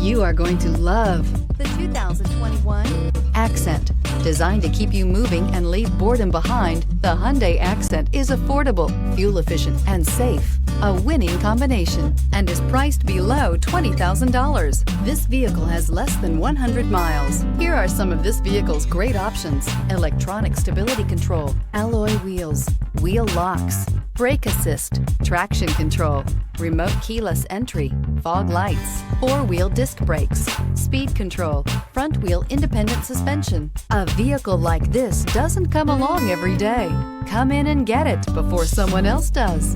You are going to love the 2021 Accent. Designed to keep you moving and leave boredom behind, the Hyundai Accent is affordable, fuel-efficient, and safe. A winning combination, and is priced below $20,000. This vehicle has less than 100 miles. Here are some of this vehicle's great options: electronic stability control, alloy wheels, wheel locks, brake assist, traction control, remote keyless entry, fog lights, four-wheel disc brakes, speed control, front wheel independent suspension. A vehicle like this doesn't come along every day. Come in and get it before someone else does.